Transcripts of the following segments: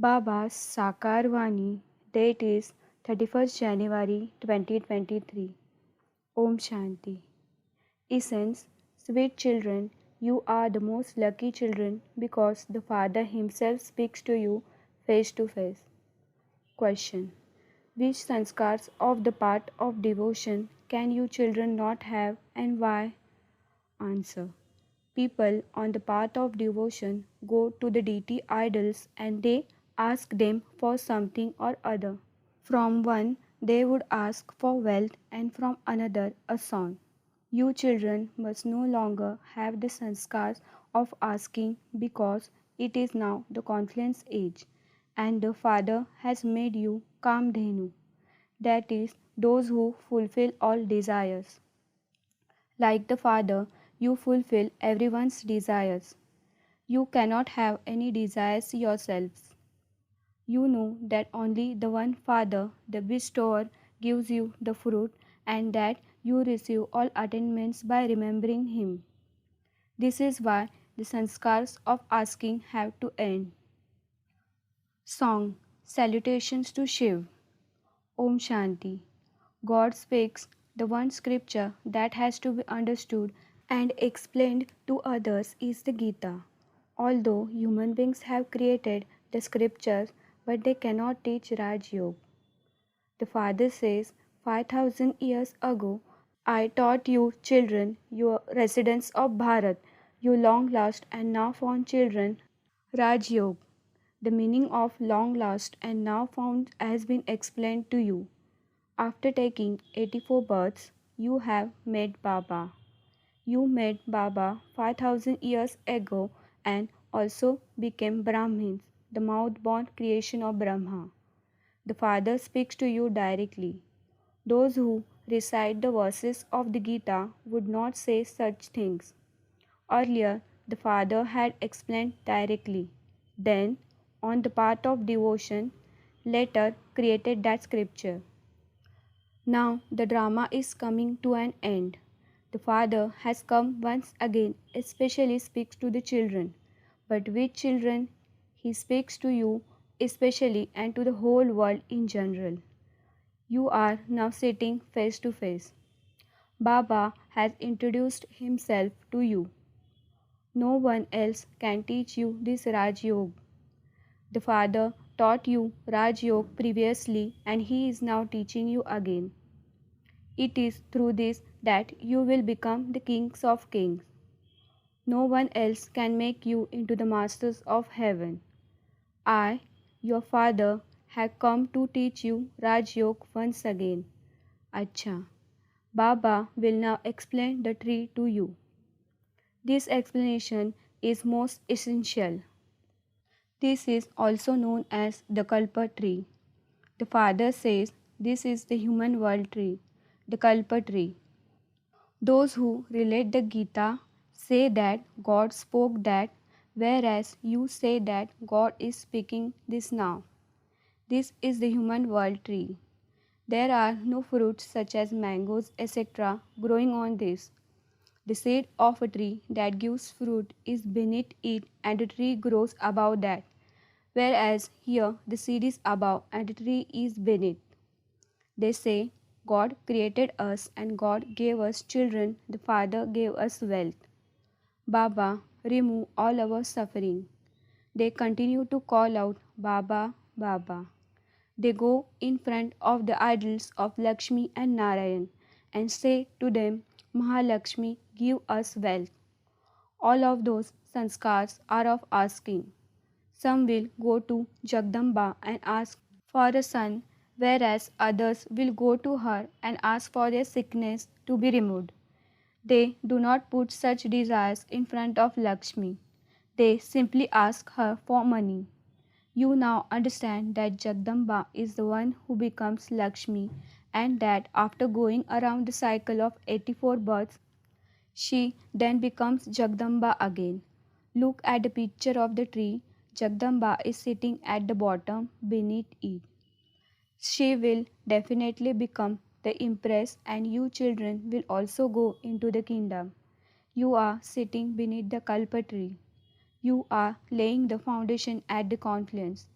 Baba's Sakar Vani, date is 31st January 2023. Om Shanti. Essence, sweet children, you are the most lucky children because the Father Himself speaks to you face to face. Question. Which sanskars of the part of devotion can you children not have and why? Answer. People on the path of devotion go to the deity idols and they ask them for something or other. From one, they would ask for wealth, and from another, a son. You children must no longer have the sanskars of asking because it is now the confluence age, and the Father has made you Kamdhenu, that is, those who fulfill all desires. Like the Father, you fulfill everyone's desires. You cannot have any desires yourselves. You know that only the one Father, the bestower, gives you the fruit, and that you receive all attainments by remembering Him. This is why the sanskars of asking have to end. Song. Salutations to Shiv. Om Shanti. God speaks the one scripture that has to be understood and explained to others is the Gita. Although human beings have created the scriptures, but they cannot teach Raj Yoga. The Father says, 5,000 years ago, I taught you children, your residents of Bharat, you long lost and now found children, Raj Yoga. The meaning of long lost and now found has been explained to you. After taking 84 births, you have met Baba. You met Baba 5,000 years ago and also became Brahmins, the mouth-born creation of Brahma. The Father speaks to you directly. Those who recite the verses of the Gita would not say such things. Earlier, the Father had explained directly. Then, on the path of devotion, later created that scripture. Now the drama is coming to an end. The Father has come once again, especially speaks to the children. But which children? He speaks to you especially and to the whole world in general. You are now sitting face to face. Baba has introduced himself to you. No one else can teach you this Raj Yoga. The Father taught you Raj Yoga previously and he is now teaching you again. It is through this that you will become the kings of kings. No one else can make you into the masters of heaven. I, your father, have come to teach you Raj Yoga once again. Acha. Baba will now explain the tree to you. This explanation is most essential. This is also known as the Kalpa tree. The Father says this is the human world tree, the Kalpa tree. Those who relate the Gita say that God spoke that, whereas you say that God is speaking this now. This is the human world tree. There are no fruits such as mangoes, etc., growing on this. The seed of a tree that gives fruit is beneath it and the tree grows above that, whereas here the seed is above and the tree is beneath. They say, God created us and God gave us children, the Father gave us wealth. Baba, remove all our suffering. They continue to call out, Baba, Baba. They go in front of the idols of Lakshmi and Narayan and say to them, Mahalakshmi, give us wealth. All of those sanskars are of asking. Some will go to Jagdamba and ask for a son, whereas others will go to her and ask for their sickness to be removed. They do not put such desires in front of Lakshmi. They simply ask her for money. You now understand that Jagdamba is the one who becomes Lakshmi and that after going around the cycle of 84 births, she then becomes Jagdamba again. Look at the picture of the tree. Jagdamba is sitting at the bottom beneath it. She will definitely become the empress and you children will also go into the kingdom. You are sitting beneath the kalpa tree. You are laying the foundation at the confluence.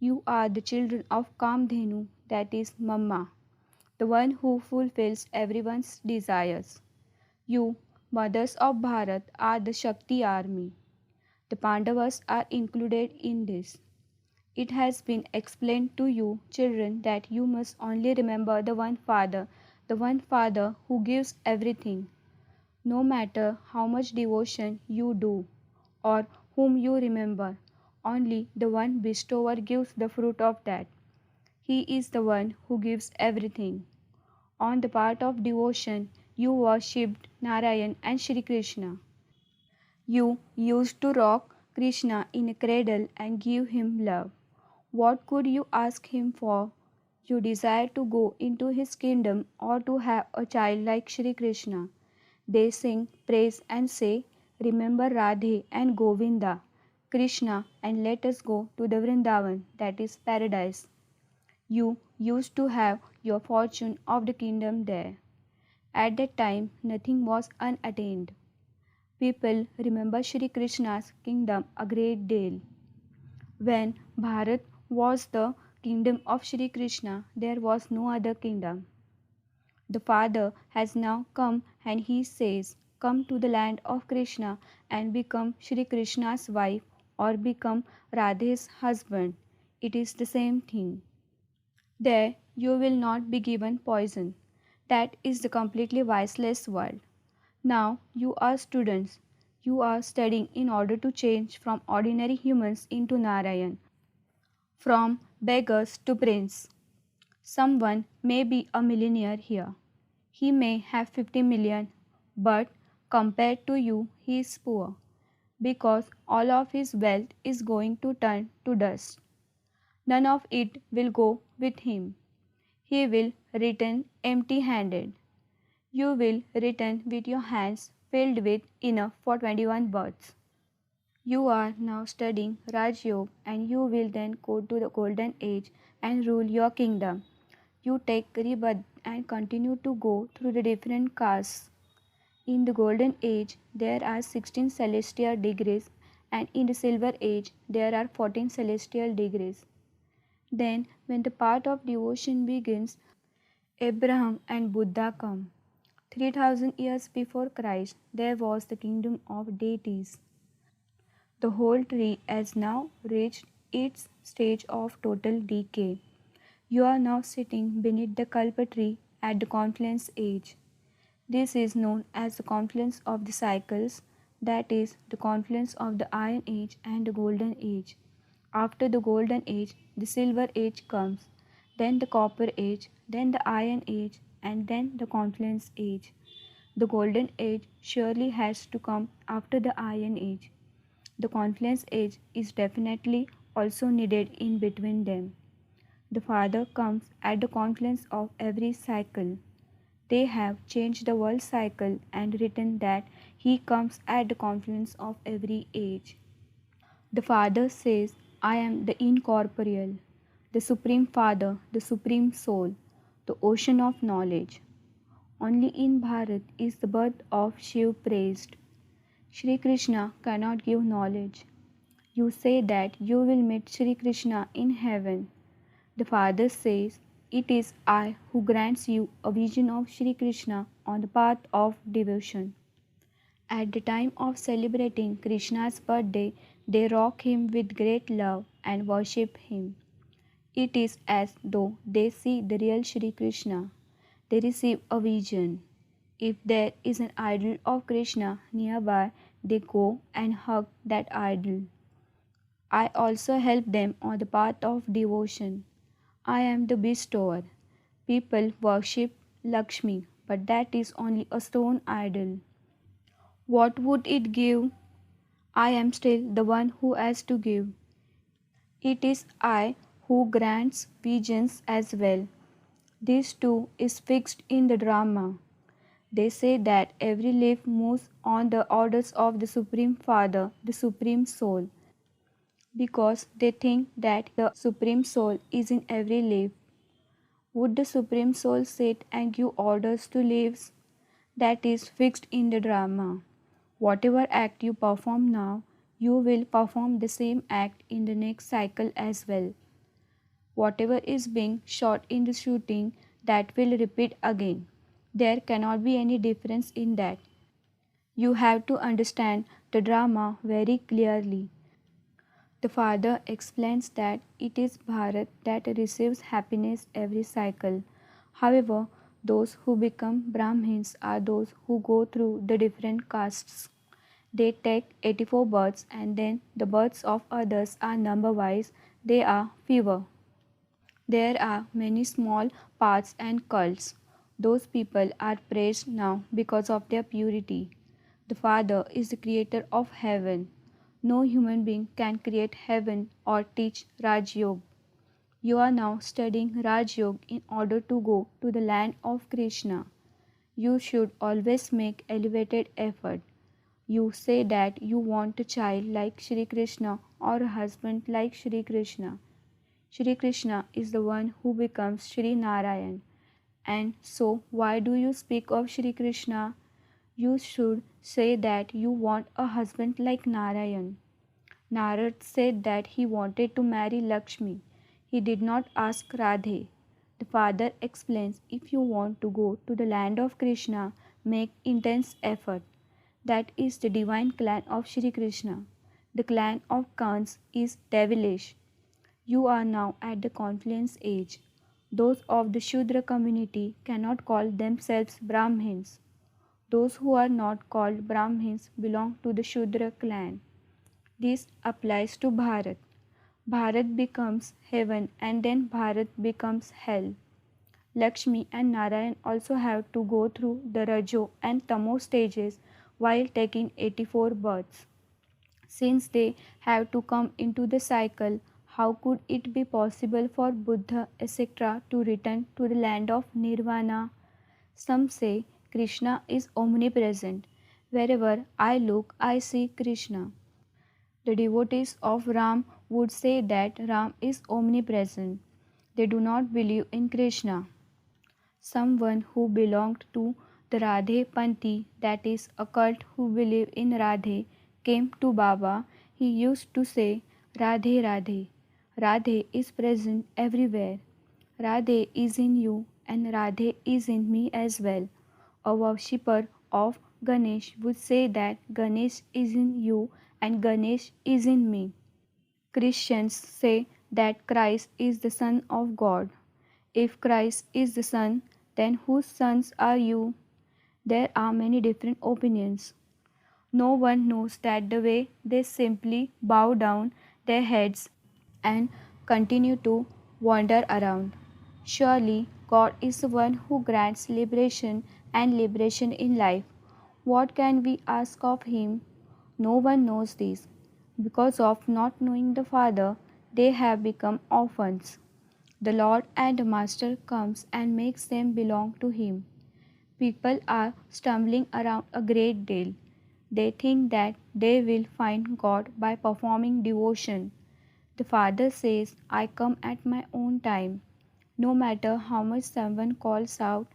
You are the children of Kamdhenu, that is Mamma, the one who fulfills everyone's desires. You, mothers of Bharat, are the Shakti army. The Pandavas are included in this. It has been explained to you, children, that you must only remember the one Father who gives everything. No matter how much devotion you do or whom you remember, only the one bestower gives the fruit of that. He is the one who gives everything. On the part of devotion, you worshipped Narayan and Shri Krishna. You used to rock Krishna in a cradle and give him love. What could you ask him for? You desire to go into his kingdom or to have a child like Shri Krishna. They sing, praise, and say, remember Radhe and Govinda, Krishna, and let us go to the Vrindavan, that is paradise. You used to have your fortune of the kingdom there. At that time, nothing was unattained. People remember Shri Krishna's kingdom a great deal. When Bharat was the kingdom of Shri Krishna, there was no other kingdom. The Father has now come and he says, come to the land of Krishna and become Shri Krishna's wife or become Radhe's husband. It is the same thing. There you will not be given poison. That is the completely viceless world. Now you are students. You are studying in order to change from ordinary humans into Narayan, from beggars to prince. Someone may be a millionaire here. He may have 50 million, but compared to you, he is poor because all of his wealth is going to turn to dust. None of it will go with him. He will return empty handed. You will return with your hands filled with enough for 21 births. You are now studying Raj Yoga and you will then go to the golden age and rule your kingdom. You take rebirth and continue to go through the different castes. In the golden age, there are 16 celestial degrees, and in the silver age, there are 14 celestial degrees. Then, when the path of devotion begins, Abraham and Buddha come. 3000 years before Christ, there was the kingdom of deities. The whole tree has now reached its stage of total decay. You are now sitting beneath the Kalpa tree at the confluence age. This is known as the confluence of the cycles, that is, the confluence of the Iron Age and the Golden Age. After the Golden Age, the Silver Age comes, then the Copper Age, then the Iron Age, and then the Confluence Age. The Golden Age surely has to come after the Iron Age. The Confluence Age is definitely also needed in between them. The Father comes at the confluence of every cycle. They have changed the world cycle and written that He comes at the confluence of every age. The Father says, I am the incorporeal, the Supreme Father, the Supreme Soul, the ocean of knowledge. Only in Bharat is the birth of Shiv praised. Shri Krishna cannot give knowledge. You say that you will meet Shri Krishna in heaven. The Father says, it is I who grants you a vision of Shri Krishna on the path of devotion. At the time of celebrating Krishna's birthday, they rock him with great love and worship him. It is as though they see the real Shri Krishna. They receive a vision. If there is an idol of Krishna nearby, they go and hug that idol. I also help them on the path of devotion. I am the bestower. People worship Lakshmi, but that is only a stone idol. What would it give? I am still the one who has to give. It is I who grants visions as well. This too is fixed in the drama. They say that every leaf moves on the orders of the Supreme Father, the Supreme Soul, because they think that the Supreme Soul is in every leaf. Would the Supreme Soul sit and give orders to leaves? That is fixed in the drama. Whatever act you perform now, you will perform the same act in the next cycle as well. Whatever is being shot in the shooting, that will repeat again. There cannot be any difference in that. You have to understand the drama very clearly. The father explains that it is Bharat that receives happiness every cycle. However, those who become Brahmins are those who go through the different castes. They take 84 births and then the births of others are number wise, they are fewer. There are many small paths and cults. Those people are praised now because of their purity. The Father is the creator of heaven. No human being can create heaven or teach Raj Yoga. You are now studying Raj Yoga in order to go to the land of Krishna. You should always make elevated effort. You say that you want a child like Shri Krishna or a husband like Shri Krishna. Shri Krishna is the one who becomes Shri Narayan. And so, why do you speak of Shri Krishna? You should say that you want a husband like Narayan. Narad said that he wanted to marry Lakshmi. He did not ask Radhe. The father explains if you want to go to the land of Krishna, make intense effort. That is the divine clan of Shri Krishna. The clan of Kans is devilish. You are now at the confluence age. Those of the Shudra community cannot call themselves Brahmins. Those who are not called Brahmins belong to the Shudra clan. This applies to Bharat. Bharat becomes heaven and then Bharat becomes hell. Lakshmi and Narayan also have to go through the Rajo and Tamo stages while taking 84 births. Since they have to come into the cycle, how could it be possible for Buddha etc. to return to the land of Nirvana? Some say Krishna is omnipresent. Wherever I look, I see Krishna. The devotees of Ram would say that Ram is omnipresent. They do not believe in Krishna. Someone who belonged to the Radhe Panthi, that is, a cult who believe in Radhe, came to Baba. He used to say, Radhe Radhe. Radhe is present everywhere. Radhe is in you and Radhe is in me as well. A worshipper of Ganesh would say that Ganesh is in you and Ganesh is in me. Christians say that Christ is the Son of God. If Christ is the Son, then whose sons are you? There are many different opinions. No one knows that the way they simply bow down their heads and continue to wander around. Surely God is the one who grants liberation and liberation in life. What can we ask of Him? No one knows this. Because of not knowing the Father, they have become orphans. The Lord and the Master comes and makes them belong to Him. People are stumbling around a great deal. They think that they will find God by performing devotion. The Father says, I come at my own time. No matter how much someone calls out,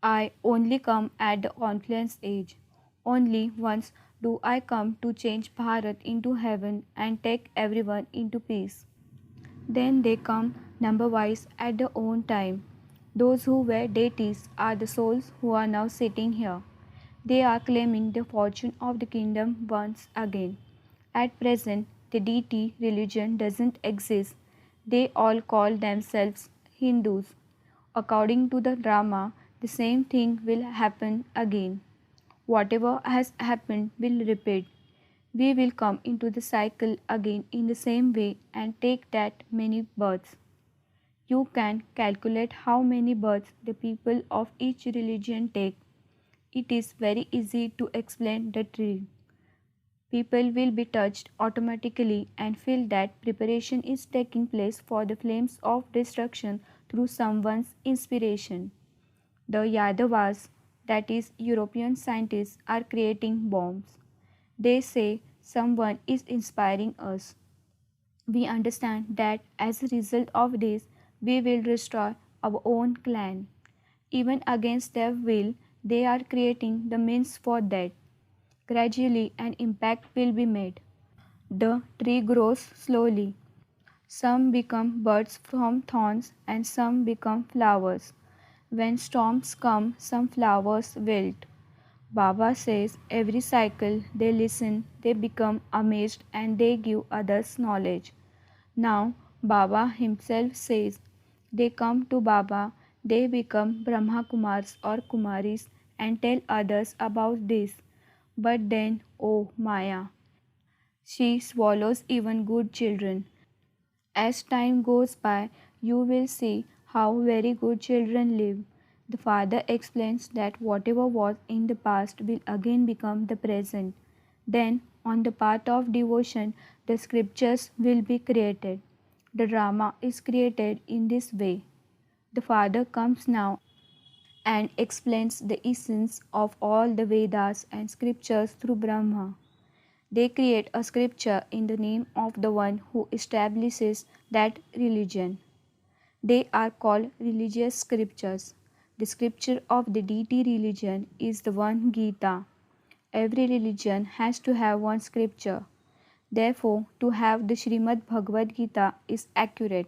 I only come at the confluence age. Only once do I come to change Bharat into heaven and take everyone into peace. Then they come number wise at their own time. Those who were deities are the souls who are now sitting here. They are claiming the fortune of the kingdom once again. At present, the deity religion doesn't exist. They all call themselves Hindus. According to the drama, the same thing will happen again. Whatever has happened will repeat. We will come into the cycle again in the same way and take that many births. You can calculate how many births the people of each religion take. It is very easy to explain the tree. People will be touched automatically and feel that preparation is taking place for the flames of destruction through someone's inspiration. The Yadavas, that is, European scientists, are creating bombs. They say someone is inspiring us. We understand that as a result of this, we will destroy our own clan. Even against their will, they are creating the means for that. Gradually, an impact will be made. The tree grows slowly. Some become birds from thorns and some become flowers. When storms come, some flowers wilt. Baba says every cycle they listen, they become amazed and they give others knowledge. Now Baba himself says they come to Baba, they become Brahma Kumars or Kumaris and tell others about this. But then, oh Maya, she swallows even good children. As time goes by, you will see how very good children live. The father explains that whatever was in the past will again become the present. Then, on the path of devotion, the scriptures will be created. The drama is created in this way. The father comes now and explains the essence of all the Vedas and scriptures through Brahma. They create a scripture in the name of the one who establishes that religion. They are called religious scriptures. The scripture of the deity religion is the one Gita. Every religion has to have one scripture. Therefore, to have the Srimad Bhagavad Gita is accurate.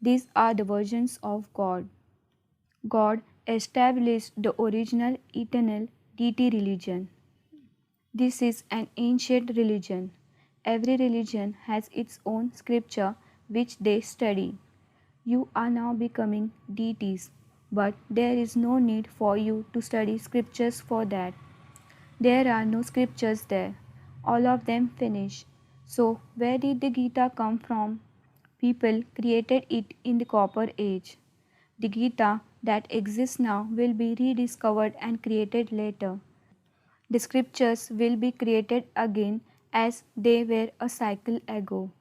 These are the versions of God. God established the original eternal deity religion. This is an ancient religion. Every religion has its own scripture which they study. You are now becoming deities, but there is no need for you to study scriptures for that. There are no scriptures there. All of them finish. So, where did the Gita come from? People created it in the Copper Age. The Gita that exists now will be rediscovered and created later. The scriptures will be created again as they were a cycle ago.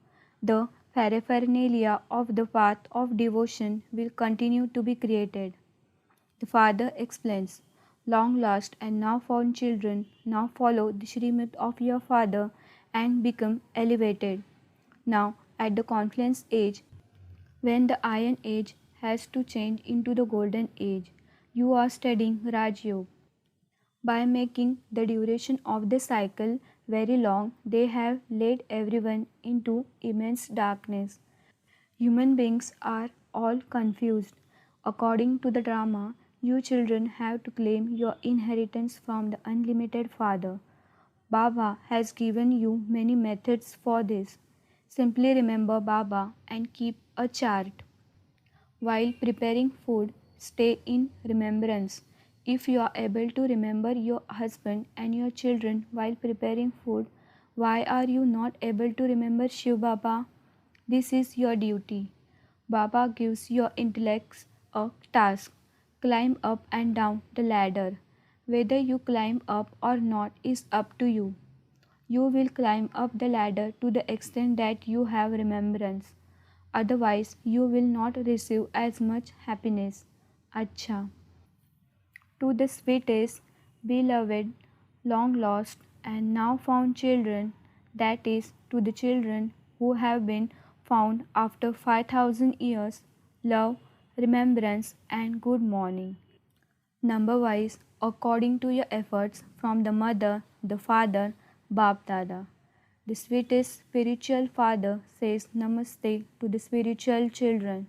The paraphernalia of the path of devotion will continue to be created. The father explains, long lost and now found children now follow the Srimad of your father and become elevated. Now, at the confluence age, when the iron age has to change into the golden age, you are studying Raj Yoga. By making the duration of the cycle very long, they have led everyone into immense darkness. Human beings are all confused. According to the drama, you children have to claim your inheritance from the unlimited Father. Baba has given you many methods for this. Simply remember Baba and keep a chart. While preparing food, stay in remembrance. If you are able to remember your husband and your children while preparing food, why are you not able to remember Shiv Baba? This is your duty. Baba gives your intellects a task. Climb up and down the ladder. Whether you climb up or not is up to you. You will climb up the ladder to the extent that you have remembrance. Otherwise, you will not receive as much happiness. Acha. To the sweetest, beloved, long lost, and now found children, that is, to the children who have been found after 5,000 years, love, remembrance, and good morning. Number wise, according to your efforts from the mother, the father, BapDada. The sweetest spiritual father says Namaste to the spiritual children.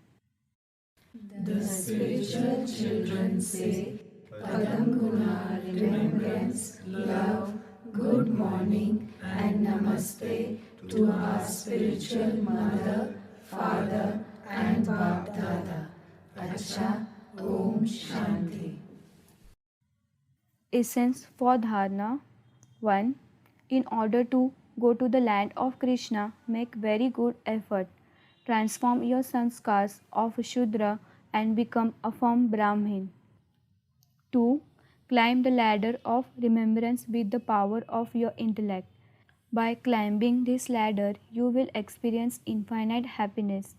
The spiritual children say Padam Guna, remembrance, love, good morning, and Namaste to our spiritual mother, father, and Bap Dada. Acha, Om Shanti. Essence for Dharna 1. In order to go to the land of Krishna, make very good effort. Transform your sanskars of Shudra and become a firm Brahmin. 2. Climb the ladder of remembrance with the power of your intellect. By climbing this ladder, you will experience infinite happiness.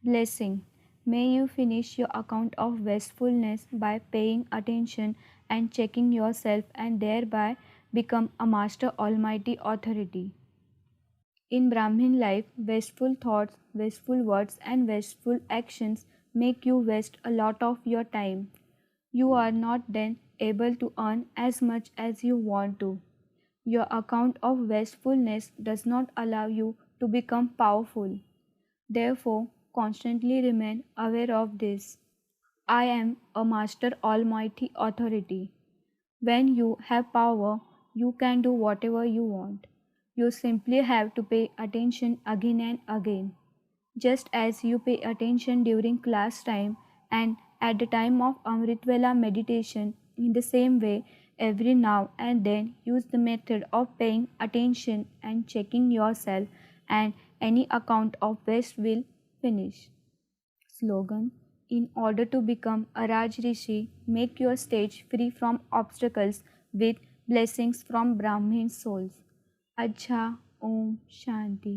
Blessing. May you finish your account of wastefulness by paying attention and checking yourself and thereby become a master almighty authority. In Brahmin life, wasteful thoughts, wasteful words, and wasteful actions make you waste a lot of your time. You are not then able to earn as much as you want to. Your account of wastefulness does not allow you to become powerful. Therefore, constantly remain aware of this. I am a master almighty authority. When you have power, you can do whatever you want. You simply have to pay attention again and again. Just as you pay attention during class time and at the time of Amritvela meditation, in the same way, every now and then use the method of paying attention and checking yourself, and any account of waste will finish. Slogan: in order to become a Raj Rishi, make your stage free from obstacles with blessings from Brahmin souls. Acha Om Shanti.